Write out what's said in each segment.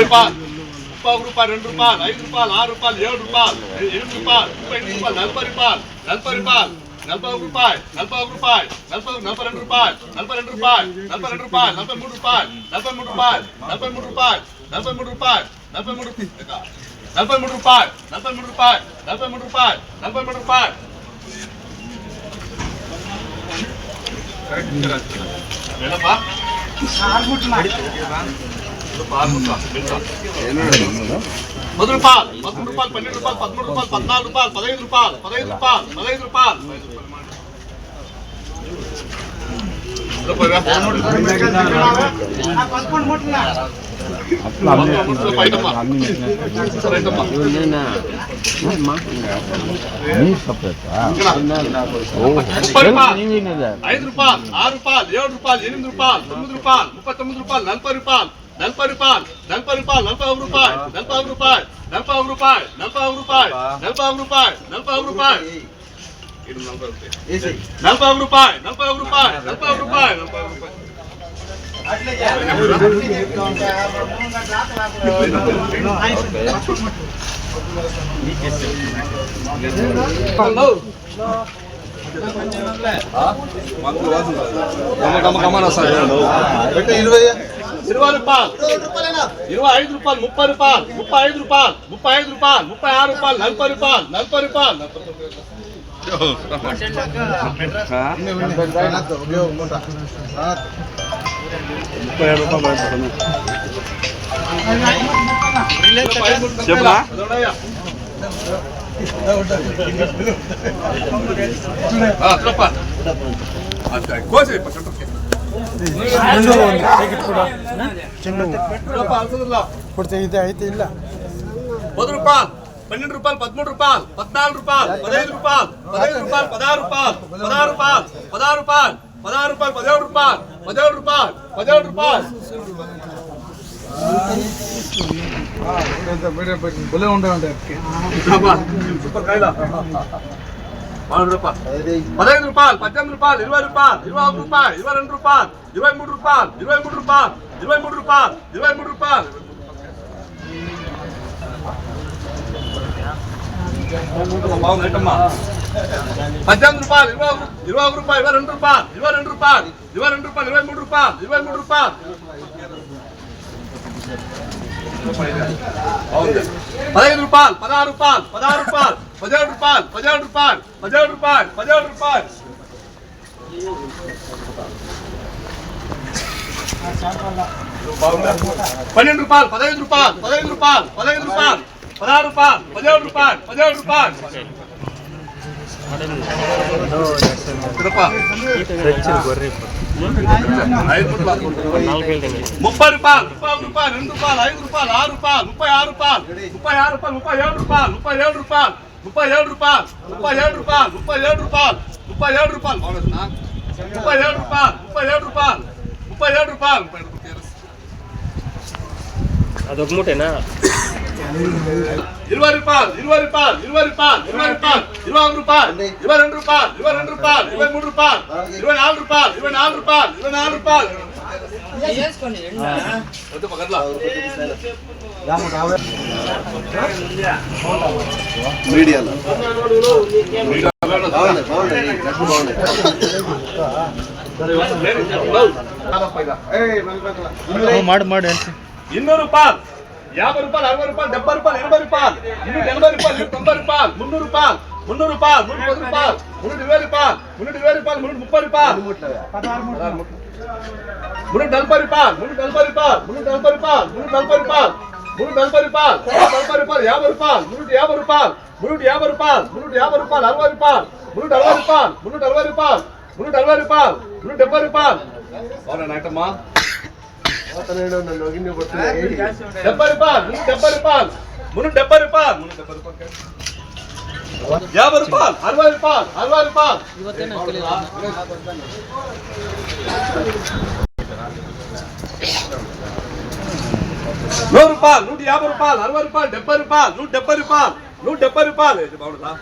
రూపాయలు రూపాయలు 2 రూపాయలు 5 రూపాయలు 6 రూపాయలు 7 రూపాయలు 8 రూపాయలు 38 రూపాయలు 40 రూపాయలు 40 రూపాయలు 41 రూపాయలు 42 రూపాయలు 42 రూపాయలు 43 రూపాయలు 43 రూపాయలు 43 రూపాయలు 43 రూపాయలు 43 రూపాయలు 43 రూపాయలు 43 రూపాయలు 43 రూపాయలు మేడమ్మా ₹10 రూపాయలు 12 రూపాయలు 13 రూపాయలు 14 రూపాయలు 15 రూపాయలు 15 రూపాయలు 5 రూపాయలు 6 రూపాయలు 7 రూపాయలు 8 రూపాయలు 9 రూపాయలు 39 రూపాయలు 40 రూపాయలు 40 రూపాయలు 40 రూపాయలు 41 రూపాయలు 41 రూపాయలు 41 రూపాయలు 41 రూపాయలు 41 రూపాయలు 41 రూపాయలు 40 రూపాయలు 41 రూపాయలు 41 రూపాయలు ₹20 రూపాయలు 25 రూపాయలు 30 రూపాయలు 35 రూపాయలు 35 రూపాయలు 36 రూపాయలు 40 రూపాయలు 40 రూపాయలు 12 రూపాయలు 13 రూపాయలు 14 రూపాయలు 15 రూపాయలు 16 రూపాయలు 16 రూపాయలు 16 రూపాయలు 17 రూపాయలు 17 రూపాయలు 17 రూపాయలు భలే ఉంటాయి 15 రూపాయలు 18 రూపాయలు 20 రూపాయలు 21 రూపాయలు 22 రూపాయలు 23 రూపాయలు 23 రూపాయలు 23 రూపాయలు 23 రూపాయలు బాగుందమ్మా 18 రూపాయలు 21 రూపాయలు 22 రూపాయలు 22 రూపాయలు 22 రూపాయలు 23 రూపాయలు 23 రూపాయలు 15 రూపాయలు 16 రూపాయలు 16 రూపాయలు 17 రూపాయలు 17 రూపాయలు 17 రూపాయలు 17 రూపాయలు 12 రూపాయలు 15 రూపాయలు 15 రూపాయలు 15 రూపాయలు 16 రూపాయలు 17 రూపాయలు 17 రూపాయలు 30 రూపాయలు 2 రూపాయలు 5 రూపాయలు 6 రూపాయలు 36 రూపాయలు 36 రూపాయలు 37 రూపాయలు 37 రూపాయలు 37 రూపాయలు 37 రూపాయలు 37 రూపాయలు 37 రూపాయలు 37 రూపాయలు అదొక మూటేనా 20 రూపాయలు 20 రూపాయలు 20 రూపాయలు 20 రూపాయలు 21 రూపాయలు 22 రూపాయలు 22 రూపాయలు 23 రూపాయలు 24 రూపాయలు 24 రూపాయలు 24 రూపాయలు ಮಾಡಿ 200 రూపాయలు 50 రూపాయలు 60 రూపాయలు 70 రూపాయలు 80 రూపాయలు 80 రూపాయలు 90 రూపాయలు 300 రూపాయలు 300 రూపాయలు 310 రూపాయలు 320 రూపాయలు 320 రూపాయలు 330 రూపాయలు 340 రూపాయలు 340 రూపాయలు 340 రూపాయలు 340 రూపాయలు 340 రూపాయలు 340 రూపాయలు 50 రూపాయలు 350 రూపాయలు 350 రూపాయలు 350 రూపాయలు 60 రూపాయలు 360 రూపాయలు 360 రూపాయలు 360 రూపాయలు 370 రూపాయలు అవునా నాయకమ్మా 70 రూపాయలు 70 రూపాయలు 370 రూపాయలు 50 రూపాయలు 60 రూపాయలు 60 రూపాయలు 100 రూపాయలు 150 రూపాయలు 60 రూపాయలు 70 రూపాయలు 170 రూపాయలు 170 రూపాయలు బాగుంటుందా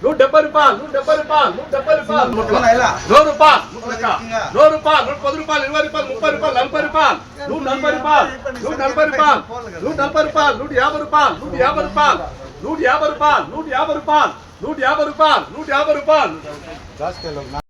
170 రూపాయలు 170 రూపాయలు 170 రూపాయలు 100 రూపాయలు 100 రూపాయలు 110 రూపాయలు 20 రూపాయలు 30 రూపాయలు 40 రూపాయలు 140 రూపాయలు 140 రూపాయలు 140 రూపాయలు 150 రూపాయలు 150 రూపాయలు 150 రూపాయలు 150 రూపాయలు 150 రూపాయలు 150 రూపాయలు 150 రూపాయలు